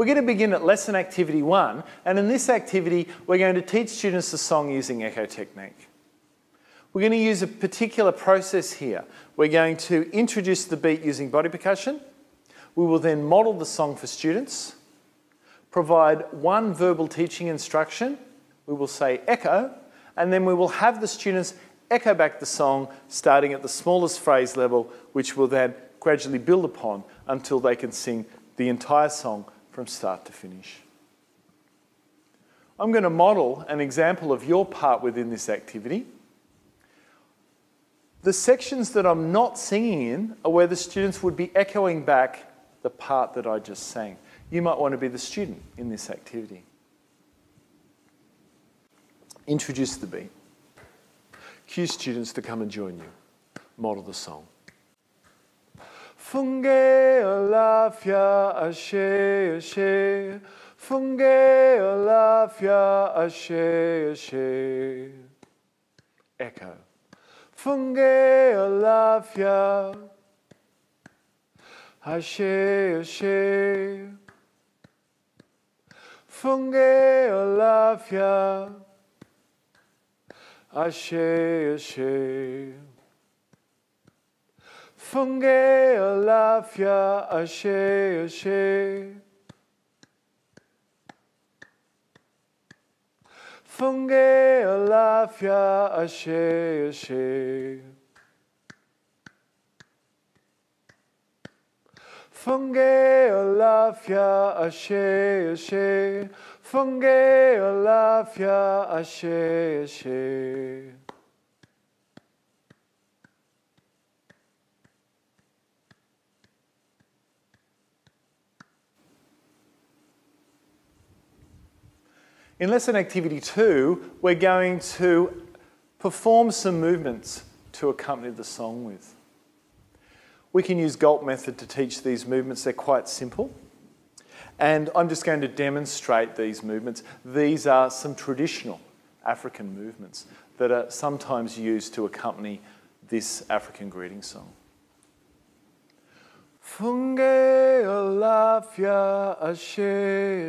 We're going to begin at lesson activity 1, and in this activity we're going to teach students the song using echo technique. We're going to use a particular process here. We're going to introduce the beat using body percussion. We will then model the song for students, provide one verbal teaching instruction. We will say echo, and then we will have the students echo back the song starting at the smallest phrase level, which will then gradually build upon until they can sing the entire song from start to finish. I'm going to model an example of your part within this activity. The sections that I'm not singing in are where the students would be echoing back the part that I just sang. You might want to be the student in this activity. Introduce the beat. Cue students to come and join you. Model the song. Fungie alafia, ashe, ashe. Fungie alafia, ashe, ashe. Echo. Fungie alafia, ashe, ashe. Fungie alafia, ashe, ashe. Fungie alafia, ashe, ashe. Fungie alafia, ashe, ashe. Fungie alafia, ashe, ashe. Fungie alafia, ashe, ashe. In lesson activity 2, we're going to perform some movements to accompany the song with. We can use Gulp method to teach these movements. They're quite simple. And I'm just going to demonstrate these movements. These are some traditional African movements that are sometimes used to accompany this African greeting song. Fungie alafia, ashe,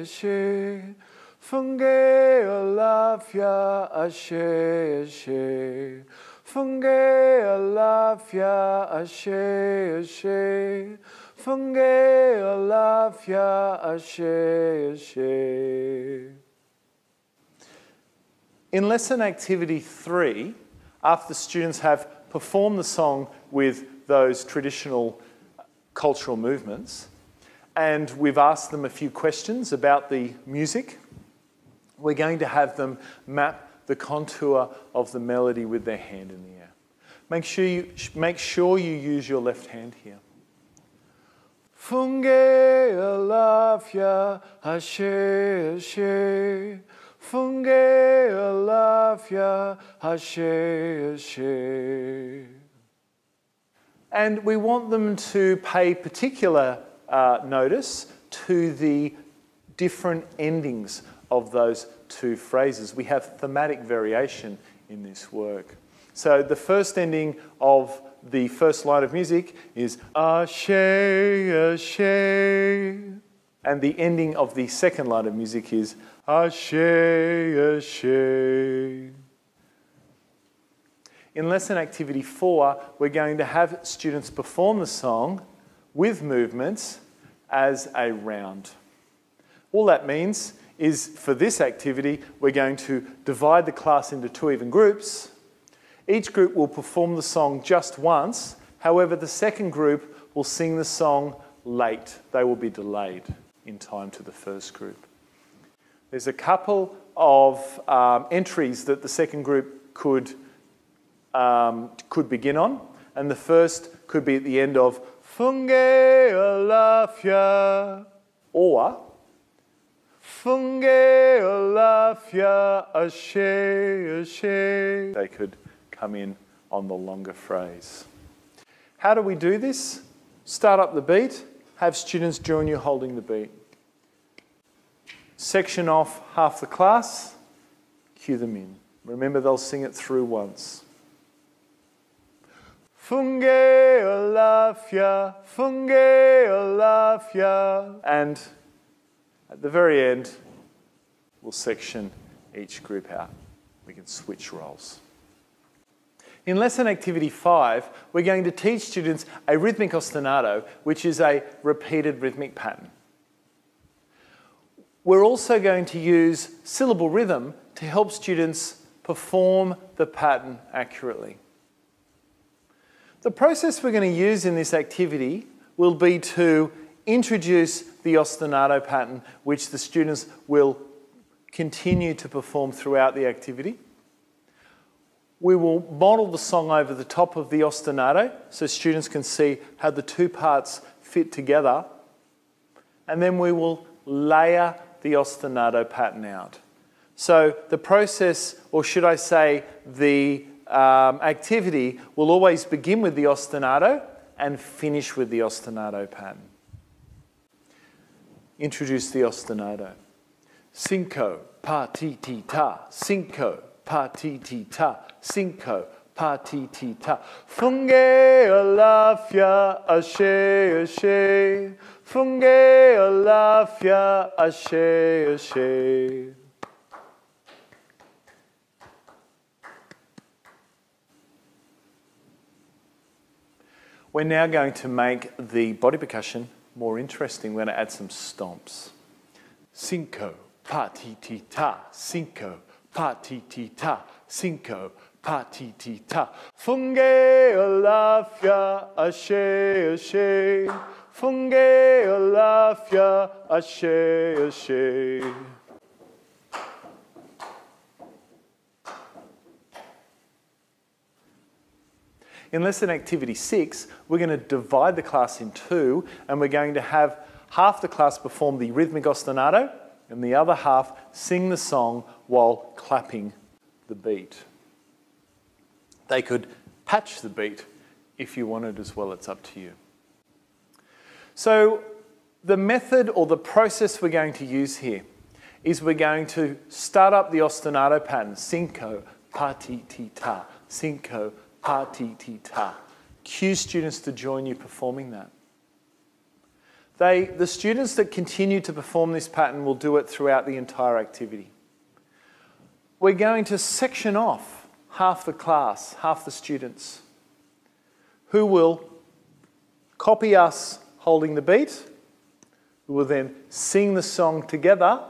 ashe. Fungie alafia, ashe, ashe. Fungie alafia, ashe, ashe. Fungie alafia, ashe, ashe. In lesson activity 3, after the students have performed the song with those traditional cultural movements, and we've asked them a few questions about the music, we're going to have them map the contour of the melody with their hand in the air. Make sure you use your left hand here. Fungie alafia, ashe, ashe. Fungie alafia, ashe, ashe. And we want them to pay particular notice to the different endings of those two phrases. We have thematic variation in this work. So the first ending of the first line of music is ashe, ashe. And the ending of the second line of music is ashe, ashe. In lesson activity 4, we're going to have students perform the song with movements as a round. All that means is for this activity, we're going to divide the class into 2 even groups. Each group will perform the song just once. However, the second group will sing the song late. They will be delayed in time to the first group. There's a couple of entries that the second group could begin on, and the first could be at the end of Fungie alafia, or Fungie alafia, ashe, ashe. They could come in on the longer phrase. How do we do this? Start up the beat, have students join you holding the beat. Section off half the class, cue them in. Remember, they'll sing it through once. Fungie alafia, fungie alafia. And At the very end, we'll section each group out. We can switch roles. In lesson activity 5, we're going to teach students a rhythmic ostinato, which is a repeated rhythmic pattern. We're also going to use syllable rhythm to help students perform the pattern accurately. The process we're going to use in this activity will be to introduce the ostinato pattern, which the students will continue to perform throughout the activity. We will model the song over the top of the ostinato so students can see how the two parts fit together. And then we will layer the ostinato pattern out. So the process, or should I say the activity, will always begin with the ostinato and finish with the ostinato pattern. Introduce the ostinato. Cinco, pa, ti, ti, ta. Cinco, pa, ti, ti, ta. Cinco, pa, ti, ti, ta. Fungie alafia, ashe, ashe. Fungie alafia, ashe, ashe. We're now going to make the body percussion more interesting. We're going to add some stomps. Cinco, pa, ti, ti, ta. Cinco, pa, ti, ti, ta. Cinco, pa, ti, ti, ta. Fungie alafia, ashe, ashe. Fungie alafia, ashe, ashe. In lesson activity 6, we're going to divide the class in two, and we're going to have half the class perform the rhythmic ostinato and the other half sing the song while clapping the beat. They could patch the beat if you wanted as well, it's up to you. So the method or the process we're going to use here is we're going to start up the ostinato pattern, cinco, pa, ti, ti, ta, cinco, pa, ti, ti, ta. Cue students to join you performing that. The students that continue to perform this pattern will do it throughout the entire activity. We're going to section off half the class, half the students, who will copy us holding the beat, who will then sing the song together.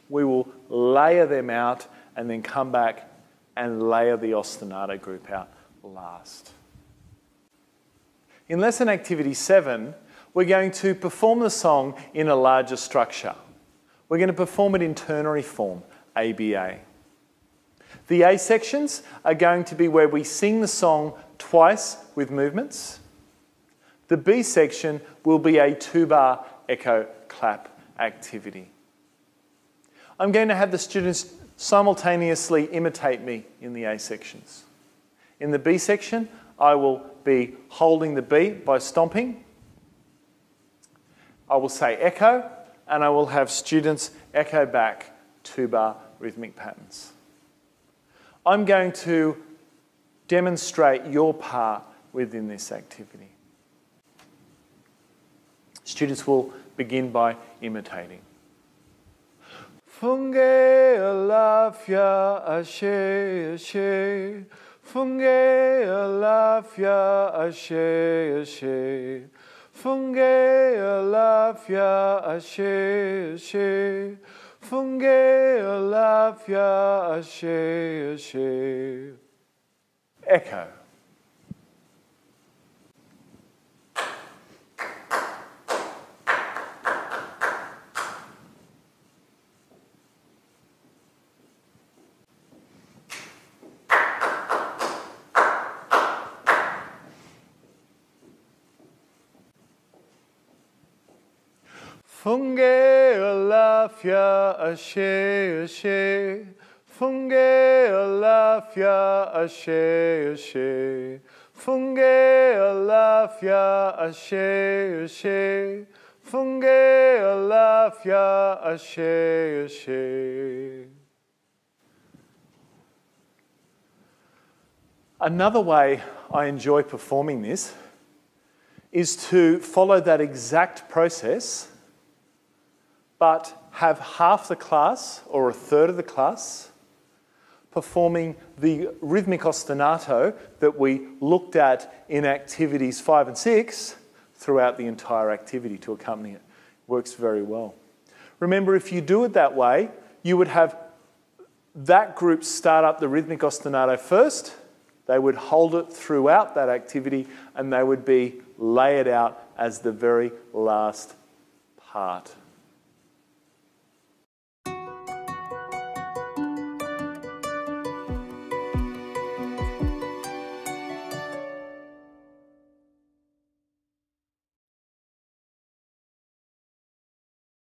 We will layer them out and then come back and layer the ostinato group out last. In lesson activity 7, we're going to perform the song in a larger structure. We're going to perform it in ternary form, ABA. The A sections are going to be where we sing the song twice with movements. The B section will be a 2-bar echo clap activity. I'm going to have the students simultaneously imitate me in the A sections. In the B section, I will be holding the beat by stomping. I will say echo, and I will have students echo back 2-bar rhythmic patterns. I'm going to demonstrate your part within this activity. Students will begin by imitating. Fungie alafia, ashe, ashe. Fungie alafia, ashe, ashe. Fungie alafia, ashe, ashe. Fungie alafia, ashe, ashe. Echo. Fungie alafia, ashe, ashe. Fungie alafia, ashe, ashe. Fungie alafia, ashe, ashe. Fungie alafia, ashe, ashe. Another way I enjoy performing this is to follow that exact process but have half the class, or a third of the class, performing the rhythmic ostinato that we looked at in activities 5 and 6 throughout the entire activity to accompany it. Works very well. Remember, if you do it that way, you would have that group start up the rhythmic ostinato first, they would hold it throughout that activity, and they would be layered out as the very last part.